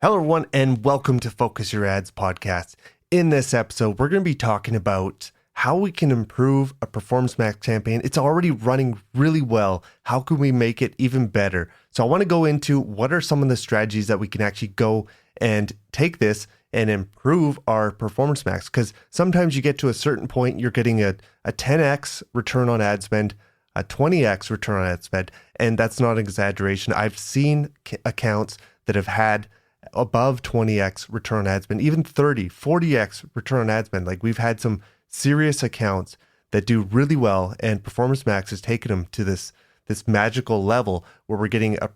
Hello, everyone, and welcome to Focus Your Ads podcast. In this episode, we're going to be talking about how we can improve a Performance Max campaign. It's already running really well. How can we make it even better? So I want to go into what are some of the strategies that we can actually go and take this and improve our Performance Max. Because sometimes you get to a certain point, you're getting a 10x return on ad spend, a 20x return on ad spend, and that's not an exaggeration. I've seen accounts that have had above 20x return on ad spend, even 30, 40x return on ad spend. Like, we've had some serious accounts that do really well, and Performance Max has taken them to this magical level where we're getting a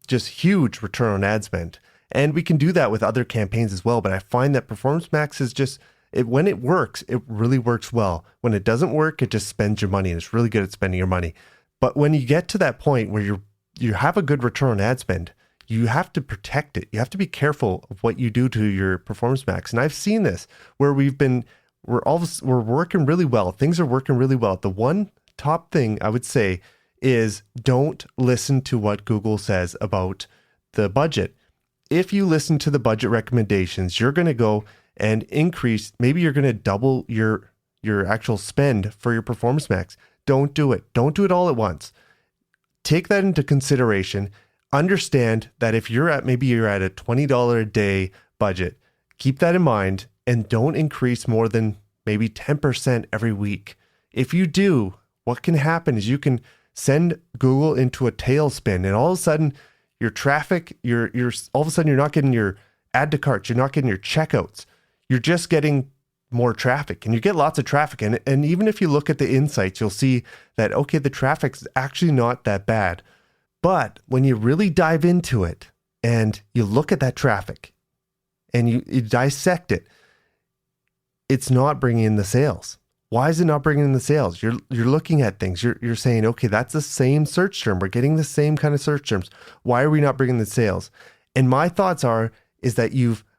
just huge return on ad spend. And we can do that with other campaigns as well. But I find that Performance Max is just, when it works, it really works well. When it doesn't work, it just spends your money, and it's really good at spending your money. But when you get to that point where you have a good return on ad spend, you have to protect it. You have to be careful of what you do to your Performance Max. And I've seen this where we're working really well. Things are working really well. The one top thing I would say is don't listen to what Google says about the budget. If you listen to the budget recommendations, you're going to go and increase, maybe you're going to double your actual spend for your Performance Max. Don't do it. Don't do it all at once. Take that into consideration. Understand that if you're at a $20 a day budget, keep that in mind and don't increase more than maybe 10% every week. If you do, what can happen is you can send Google into a tailspin, and all of a sudden your traffic, you're not getting your add to carts, you're not getting your checkouts. You're just getting more traffic, and you get lots of traffic. And even if you look at the insights, you'll see that, okay, the traffic's actually not that bad. But when you really dive into it and you look at that traffic and you dissect it, it's not bringing in the sales. Why is it not bringing in the sales? You're looking at things. You're saying, okay, that's the same search term. We're getting the same kind of search terms. Why are we not bringing the sales? And my thoughts is that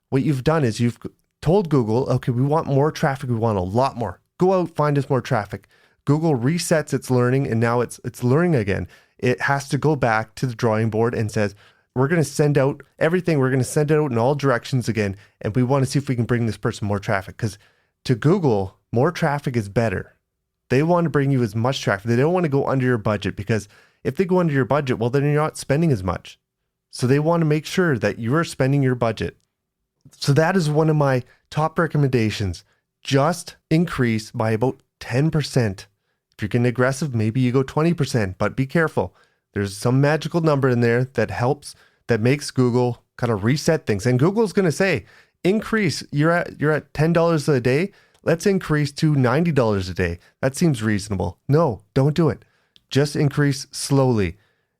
what you've done is you've told Google, okay, we want more traffic. We want a lot more. Go out, find us more traffic. Google resets its learning, and now it's learning again. It has to go back to the drawing board and says, we're going to send out everything. We're going to send it out in all directions again. And we want to see if we can bring this person more traffic. Because to Google, more traffic is better. They want to bring you as much traffic. They don't want to go under your budget, because if they go under your budget, well, then you're not spending as much. So they want to make sure that you are spending your budget. So that is one of my top recommendations. Just increase by about 10%. If you're getting aggressive, maybe you go 20%, but be careful. There's some magical number in there that makes Google kind of reset things. And Google's going to say, increase, you're at $10 a day. Let's increase to $90 a day. That seems reasonable. No, don't do it. Just increase slowly.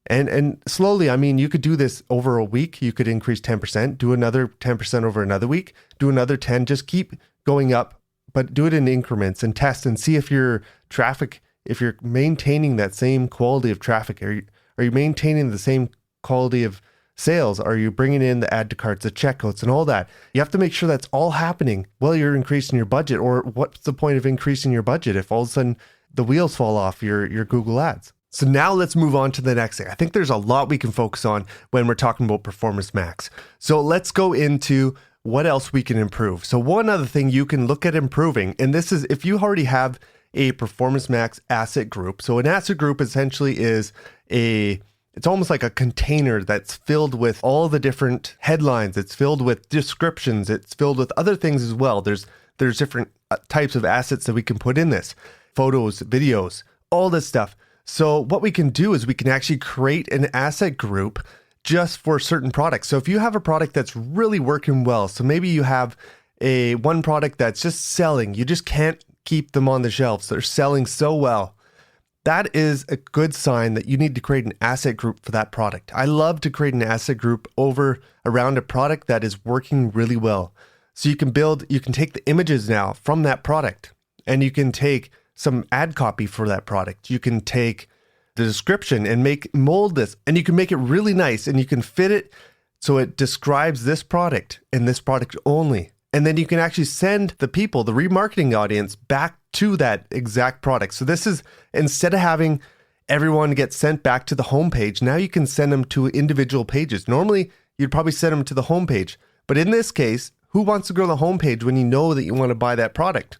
And slowly, I mean, you could do this over a week. You could increase 10%, do another 10% over another week, do another 10, just keep going up, but do it in increments and test and see if your traffic, if you're maintaining that same quality of traffic. Are you maintaining the same quality of sales? Are you bringing in the add to carts, the checkouts, and all that? You have to make sure that's all happening while you're increasing your budget. Or what's the point of increasing your budget if all of a sudden the wheels fall off your Google ads? So now let's move on to the next thing. I think there's a lot we can focus on when we're talking about Performance Max. So let's go into what else we can improve. So one other thing you can look at improving, and this is if you already have a Performance Max asset group. So an asset group essentially is it's almost like a container that's filled with all the different headlines. It's filled with descriptions. It's filled with other things as well. There's different types of assets that we can put in this. Photos, videos, all this stuff. So what we can do is we can actually create an asset group just for certain products. So if you have a product that's really working well, so maybe you have one product that's just selling, you just can't keep them on the shelves. They're selling so well. That is a good sign that you need to create an asset group for that product. I love to create an asset group around a product that is working really well. So you can take the images now from that product, and you can take some ad copy for that product. You can take the description and mold this, and you can make it really nice, and you can fit it so it describes this product and this product only. And then you can actually send the people, the remarketing audience, back to that exact product. So this is, instead of having everyone get sent back to the homepage, now you can send them to individual pages. Normally, you'd probably send them to the homepage, But in this case, who wants to go to the homepage when you know that you want to buy that product?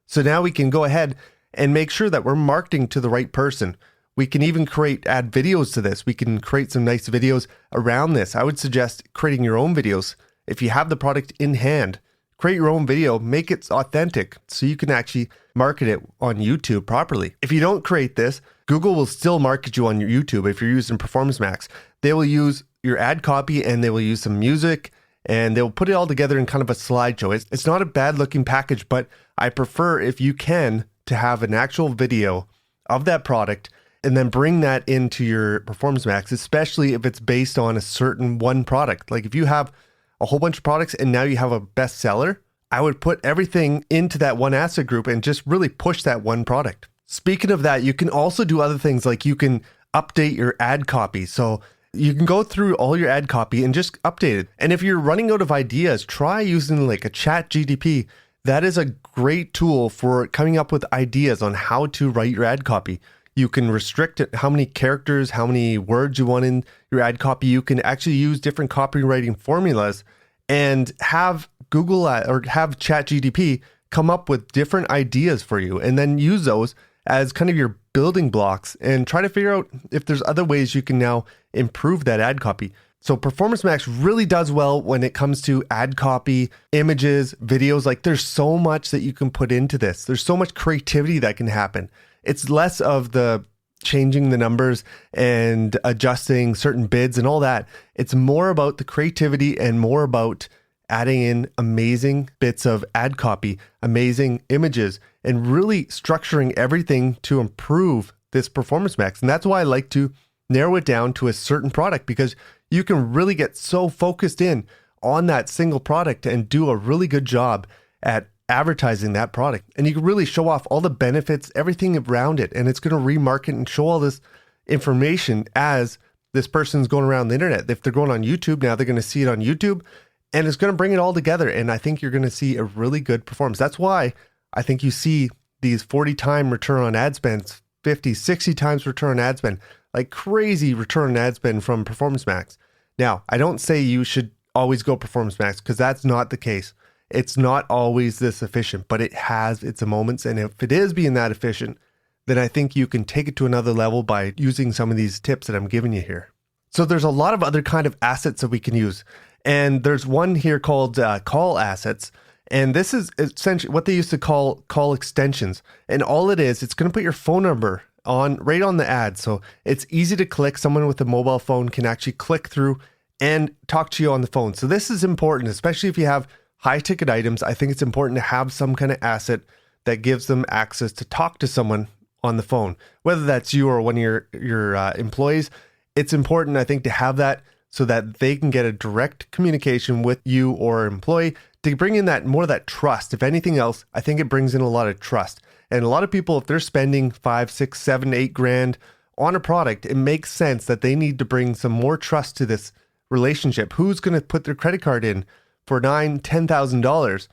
So now we can go ahead and make sure that we're marketing to the right person. We can even add videos to this. We can create some nice videos around this. I would suggest creating your own videos. If you have the product in hand, create your own video, make it authentic so you can actually market it on YouTube properly. If you don't create this, Google will still market you on your YouTube if you're using Performance Max. They will use your ad copy and they will use some music and they'll put it all together in kind of a slideshow. It's not a bad looking package, but I prefer, if you can, to have an actual video of that product and then bring that into your Performance Max, especially if it's based on a certain one product. Like if you have a whole bunch of products and now you have a bestseller, I would put everything into that one asset group and just really push that one product. Speaking of that, you can also do other things, like you can update your ad copy. So you can go through all your ad copy and just update it. And if you're running out of ideas, try using like a ChatGPT. That is a great tool for coming up with ideas on how to write your ad copy. You can restrict it, how many characters, how many words you want in your ad copy. You can actually use different copywriting formulas and have Google or have ChatGPT come up with different ideas for you and then use those as kind of your building blocks and try to figure out if there's other ways you can now improve that ad copy. So Performance Max really does well when it comes to ad copy, images, videos. Like there's so much that you can put into this. There's so much creativity that can happen. It's less of the changing the numbers and adjusting certain bids and all that. It's more about the creativity and more about adding in amazing bits of ad copy, amazing images, and really structuring everything to improve this Performance Max. And that's why I like to narrow it down to a certain product, because you can really get so focused in on that single product and do a really good job at advertising that product. And you can really show off all the benefits, everything around it. And it's going to remarket and show all this information as this person's going around the internet. If they're going on YouTube now, they're going to see it on YouTube and it's going to bring it all together. And I think you're going to see a really good performance. That's why I think you see these 40-time return on ad spends, 50, 60 times return on ad spend, like crazy return on ad spend from Performance Max. Now, I don't say you should always go Performance Max because that's not the case. It's not always this efficient, but it has its moments. And if it is being that efficient, then I think you can take it to another level by using some of these tips that I'm giving you here. So there's a lot of other kind of assets that we can use. And there's one here called call assets. And this is essentially what they used to call extensions. And all it is, it's going to put your phone number right on the ad. So it's easy to click. Someone with a mobile phone can actually click through and talk to you on the phone. So this is important, especially if you have high ticket items. I think it's important to have some kind of asset that gives them access to talk to someone on the phone, whether that's you or one of your employees. It's important, I think, to have that so that they can get a direct communication with you or employee to bring in that trust. If anything else, I think it brings in a lot of trust. And a lot of people, if they're spending $5, $6, $7, $8 on a product, it makes sense that they need to bring some more trust to this relationship. Who's going to put their credit card in for $9,000, $10,000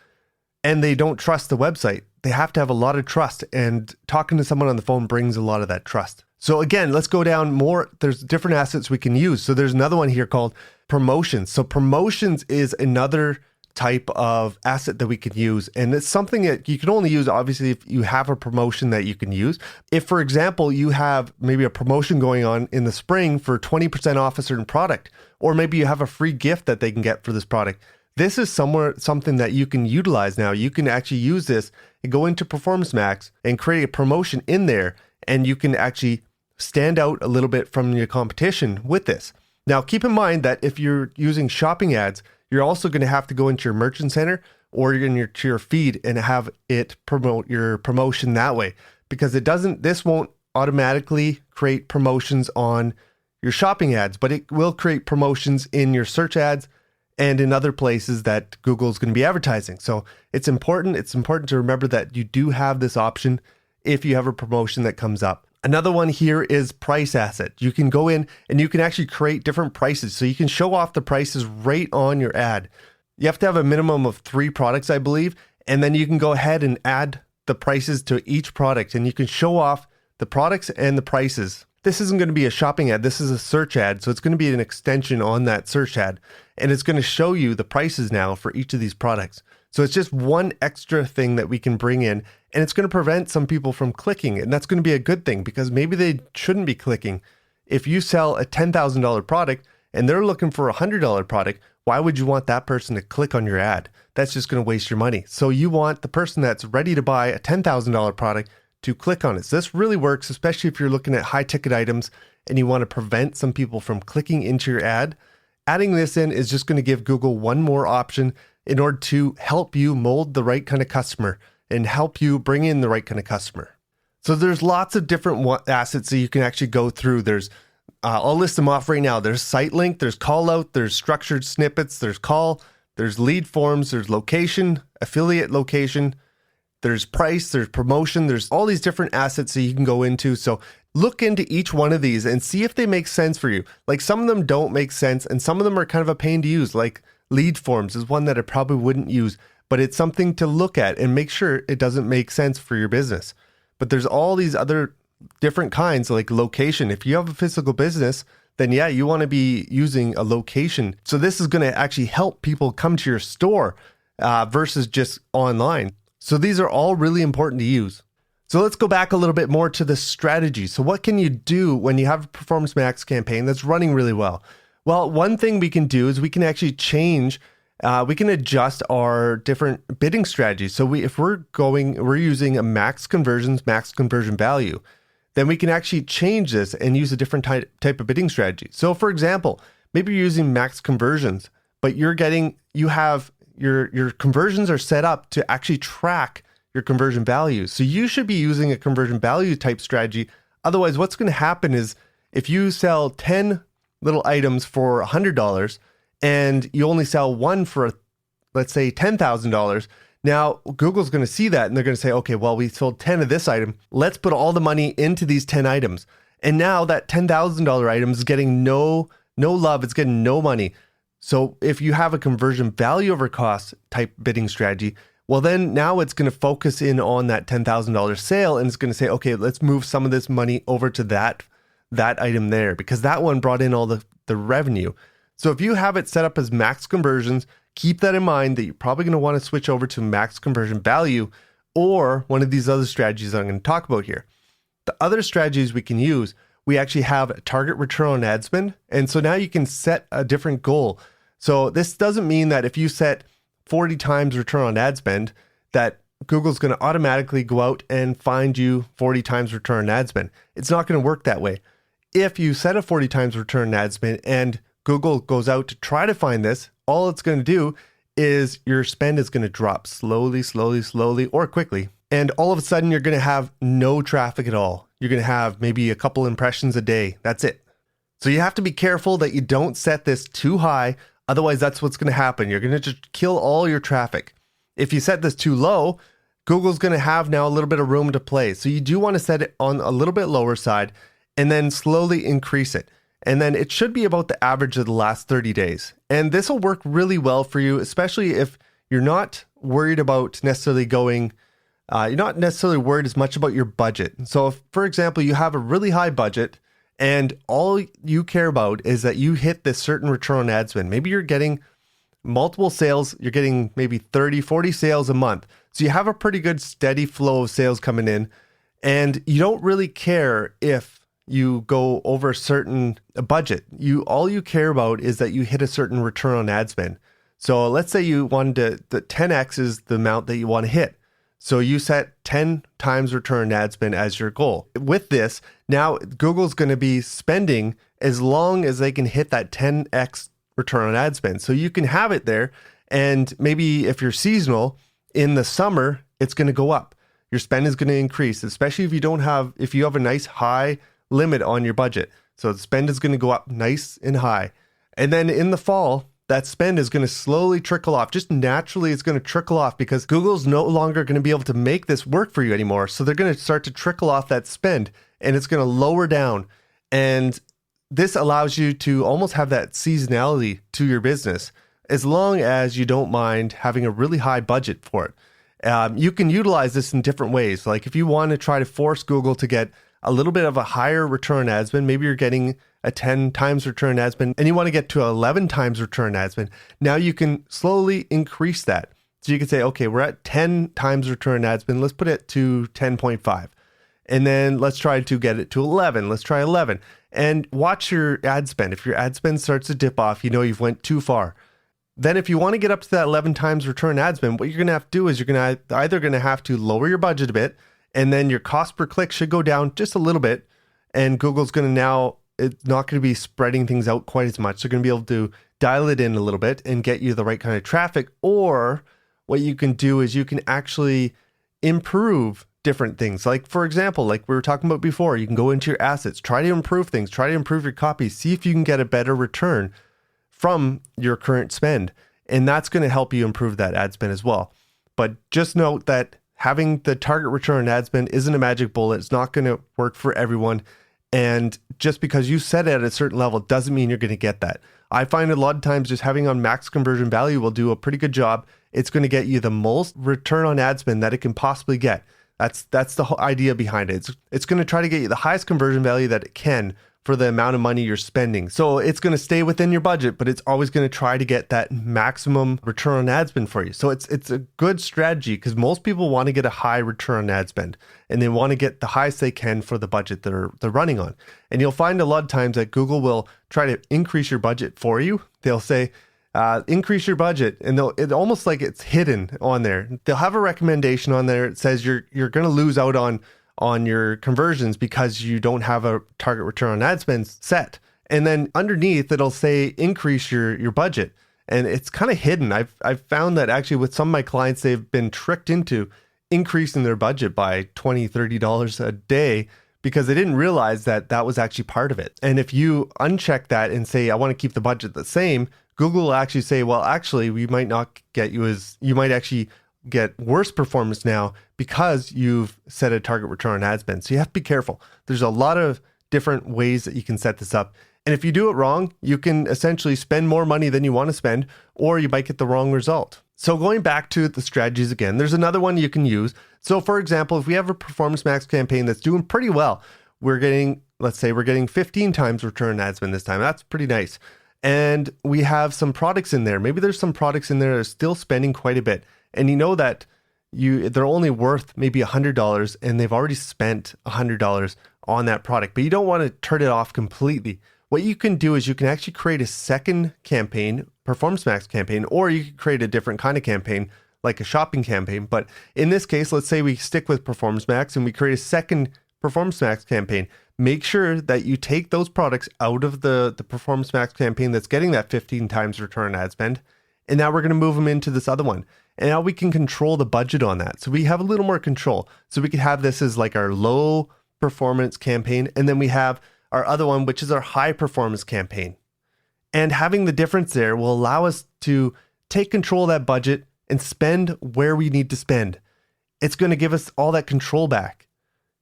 and they don't trust the website? They have to have a lot of trust, and talking to someone on the phone brings a lot of that trust. So again, let's go down more. There's different assets we can use. So there's another one here called promotions. So promotions is another type of asset that we can use. And it's something that you can only use, obviously, if you have a promotion that you can use. If, for example, you have maybe a promotion going on in the spring for 20% off a certain product, or maybe you have a free gift that they can get for this product. This is something that you can utilize now. You can actually use this and go into Performance Max and create a promotion in there, and you can actually stand out a little bit from your competition with this. Now, keep in mind that if you're using shopping ads, you're also going to have to go into your merchant center or to your feed and have it promote your promotion that way, because this won't automatically create promotions on your shopping ads, but it will create promotions in your search ads and in other places that Google is going to be advertising. So it's important to remember that you do have this option if you have a promotion that comes up. Another one here is price asset. You can go in and you can actually create different prices. So you can show off the prices right on your ad. You have to have a minimum of 3 products, I believe. And then you can go ahead and add the prices to each product, and you can show off the products and the prices this isn't going to be a shopping ad. This is a search ad. So it's going to be an extension on that search ad. And it's going to show you the prices now for each of these products. So it's just one extra thing that we can bring in, and it's going to prevent some people from clicking. And that's going to be a good thing because maybe they shouldn't be clicking. If you sell a $10,000 product and they're looking for a $100 product, why would you want that person to click on your ad? That's just going to waste your money. So you want the person that's ready to buy a $10,000 product to click on it. So this really works, especially if you're looking at high ticket items and you want to prevent some people from clicking into your ad. Adding this in is just going to give Google one more option in order to help you mold the right kind of customer and help you bring in the right kind of customer. So there's lots of different assets that you can actually go through. There's, I'll list them off right now. There's site link, there's call out, there's structured snippets, there's call, there's lead forms, there's location, affiliate location, there's price, there's promotion, there's all these different assets that you can go into. So look into each one of these and see if they make sense for you. Like some of them don't make sense and some of them are kind of a pain to use. Like lead forms is one that I probably wouldn't use, but it's something to look at and make sure it doesn't make sense for your business. But there's all these other different kinds like location. If you have a physical business, then yeah, you want to be using a location. So this is going to actually help people come to your store versus just online. So these are all really important to use. So let's go back a little bit more to the strategy. So what can you do when you have a Performance Max campaign that's running really well? Well, one thing we can do is we can actually change, we can adjust our different bidding strategies. So if we're using a max conversion value, then we can actually change this and use a different type of bidding strategy. So for example, maybe you're using max conversions, but your conversions are set up to actually track your conversion values. So you should be using a conversion value type strategy. Otherwise, what's going to happen is if you sell 10 little items for $100 and you only sell one for, let's say, $10,000, now Google's going to see that and they're going to say, okay, well, we sold 10 of this item. Let's put all the money into these 10 items. And now that $10,000 item is getting no love. It's getting no money. So if you have a conversion value over cost type bidding strategy, well, then now it's going to focus in on that $10,000 sale and it's going to say, okay, let's move some of this money over to that item there because that one brought in all the revenue. So if you have it set up as max conversions, keep that in mind that you're probably going to want to switch over to max conversion value or one of these other strategies I'm going to talk about here. The other strategies we can use, we actually have a target return on ad spend. And so now you can set a different goal. So this doesn't mean that if you set 40 times return on ad spend, that Google's going to automatically go out and find you 40 times return on ad spend. It's not going to work that way. If you set a 40 times return on ad spend and Google goes out to try to find this, all it's going to do is your spend is going to drop slowly, or quickly. And all of a sudden, you're going to have no traffic at all. You're going to have maybe a couple impressions a day. That's it. So you have to be careful that you don't set this too high. Otherwise, that's what's going to happen. You're going to just kill all your traffic. If you set this too low, Google's going to have now a little bit of room to play. So you do want to set it on a little bit lower side and then slowly increase it. And then it should be about the average of the last 30 days. And this will work really well for you, especially if you're not worried about necessarily you're not necessarily worried as much about your budget. So if, for example, you have a really high budget and all you care about is that you hit this certain return on ad spend. Maybe you're getting multiple sales, you're getting maybe 30, 40 sales a month. So you have a pretty good steady flow of sales coming in and you don't really care if you go over a certain budget. All you care about is that you hit a certain return on ad spend. So let's say you wanted the 10x is the amount that you want to hit. So you set 10 times return on ad spend as your goal. With this, now Google's going to be spending as long as they can hit that 10x return on ad spend. So you can have it there. And maybe if you're seasonal in the summer, it's going to go up. Your spend is going to increase, especially if you have a nice high limit on your budget. So the spend is going to go up nice and high. And then in the fall, that spend is going to slowly trickle off. Just naturally, it's going to trickle off because Google's no longer going to be able to make this work for you anymore. So they're going to start to trickle off that spend and it's going to lower down. And this allows you to almost have that seasonality to your business as long as you don't mind having a really high budget for it. You can utilize this in different ways. Like if you want to try to force Google to get a little bit of a higher return on ad spend. Maybe you're getting a 10 times return on ad spend and you want to get to 11 times return on ad spend. Now you can slowly increase that. So you can say, okay, we're at 10 times return on ad spend. Let's put it to 10.5. And then let's try to get it to 11. Let's try 11 and watch your ad spend. If your ad spend starts to dip off, you know you've went too far. Then if you want to get up to that 11 times return ad spend, what you're going to have to do is you're going to either going to have to lower your budget a bit, and then your cost per click should go down just a little bit. And Google's going to now, it's not going to be spreading things out quite as much. They're going to be able to dial it in a little bit and get you the right kind of traffic. Or what you can do is you can actually improve different things. Like, for example, like we were talking about before, you can go into your assets, try to improve things, try to improve your copy, see if you can get a better return from your current spend. And that's going to help you improve that ad spend as well. But just note that having the target return on ad spend isn't a magic bullet. It's not going to work for everyone. And just because you set it at a certain level doesn't mean you're going to get that. I find a lot of times just having on max conversion value will do a pretty good job. It's going to get you the most return on ad spend that it can possibly get. That's the whole idea behind it. It's going to try to get you the highest conversion value that it can for the amount of money you're spending. So it's going to stay within your budget, but it's always going to try to get that maximum return on ad spend for you. So it's a good strategy because most people want to get a high return on ad spend and they want to get the highest they can for the budget they're running on. And you'll find a lot of times that Google will try to increase your budget for you. They'll say, increase your budget, and it almost like it's hidden on there. They'll have a recommendation on there. It says you're going to lose out on your conversions because you don't have a target return on ad spend set. And then underneath it'll say increase your budget, and it's kind of hidden. I've found that actually with some of my clients, they've been tricked into increasing their budget by $20, $30 a day because they didn't realize that that was actually part of it. And if you uncheck that and say, I want to keep the budget the same, Google will actually say, well, actually, we might not get you might actually get worse performance now because you've set a target return on ad spend. So you have to be careful. There's a lot of different ways that you can set this up. And if you do it wrong, you can essentially spend more money than you want to spend, or you might get the wrong result. So going back to the strategies again, there's another one you can use. So for example, if we have a Performance Max campaign that's doing pretty well, let's say we're getting 15 times return on ad spend this time. That's pretty nice. And we have some products in there. Maybe there's some products in there that are still spending quite a bit. And you know that they're only worth maybe $100 and they've already spent $100 on that product, but you don't want to turn it off completely. What you can do is you can actually create a second campaign, Performance Max campaign, or you can create a different kind of campaign like a shopping campaign. But in this case, let's say we stick with Performance Max and we create a second Performance Max campaign. Make sure that you take those products out of the Performance Max campaign that's getting that 15 times return on ad spend. And now we're going to move them into this other one. And now we can control the budget on that. So we have a little more control. So we could have this as like our low performance campaign. And then we have our other one, which is our high performance campaign. And having the difference there will allow us to take control of that budget and spend where we need to spend. It's going to give us all that control back.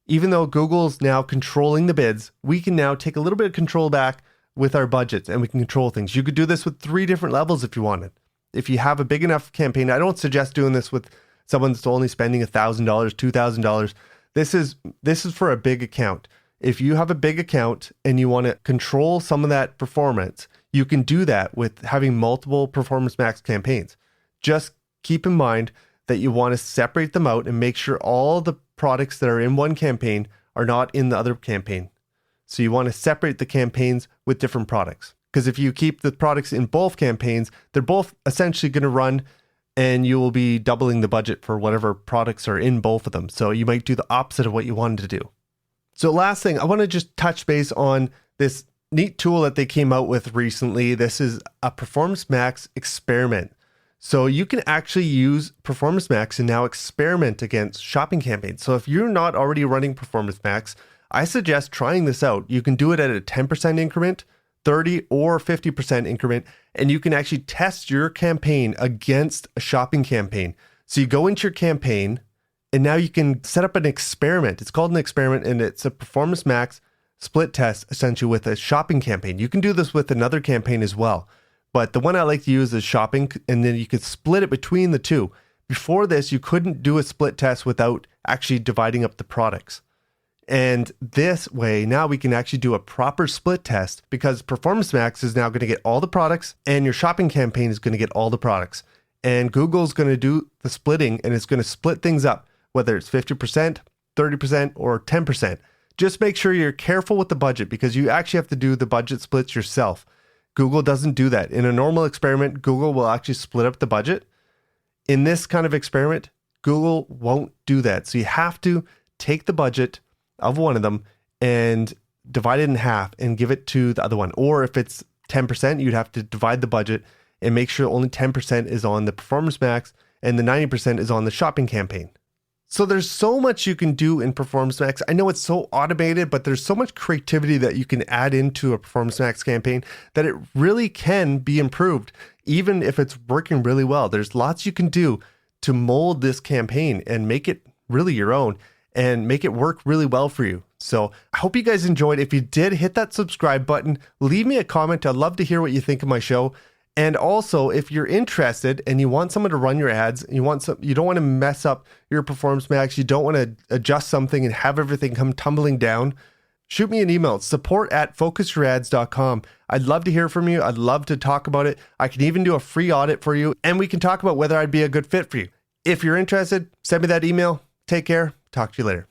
Even though Google's now controlling the bids, we can now take a little bit of control back with our budgets and we can control things. You could do this with 3 different levels if you wanted. If you have a big enough campaign, I don't suggest doing this with someone that's only spending $1,000, $2,000. This is for a big account. If you have a big account and you want to control some of that performance, you can do that with having multiple Performance Max campaigns. Just keep in mind that you want to separate them out and make sure all the products that are in one campaign are not in the other campaign. So you want to separate the campaigns with different products. Because if you keep the products in both campaigns, they're both essentially going to run and you will be doubling the budget for whatever products are in both of them. So you might do the opposite of what you wanted to do. So last thing, I want to just touch base on this neat tool that they came out with recently. This is a Performance Max experiment. So you can actually use Performance Max and now experiment against shopping campaigns. So if you're not already running Performance Max, I suggest trying this out. You can do it at a 10% increment, 30 or 50% increment, and you can actually test your campaign against a shopping campaign. So you go into your campaign and now you can set up an experiment. It's called an experiment and it's a Performance Max split test essentially with a shopping campaign. You can do this with another campaign as well. But the one I like to use is shopping, and then you could split it between the two. Before this, you couldn't do a split test without actually dividing up the products. And this way, now we can actually do a proper split test because Performance Max is now going to get all the products and your shopping campaign is going to get all the products. And Google's going to do the splitting and it's going to split things up, whether it's 50%, 30%, or 10%. Just make sure you're careful with the budget because you actually have to do the budget splits yourself. Google doesn't do that. In a normal experiment, Google will actually split up the budget. In this kind of experiment, Google won't do that. So you have to take the budget of one of them and divide it in half and give it to the other one. Or if it's 10%, you'd have to divide the budget and make sure only 10% is on the Performance Max and the 90% is on the shopping campaign. So there's so much you can do in Performance Max. I know it's so automated, but there's so much creativity that you can add into a Performance Max campaign that it really can be improved, even if it's working really well. There's lots you can do to mold this campaign and make it really your own and make it work really well for you. So I hope you guys enjoyed. If you did, hit that subscribe button, leave me a comment. I'd love to hear what you think of my show. And also, if you're interested and you want someone to run your ads, you don't want to mess up your Performance Max, you don't want to adjust something and have everything come tumbling down, shoot me an email, support@focusyouраds.com. I'd love to hear from you. I'd love to talk about it. I can even do a free audit for you, and we can talk about whether I'd be a good fit for you. If you're interested, send me that email. Take care. Talk to you later.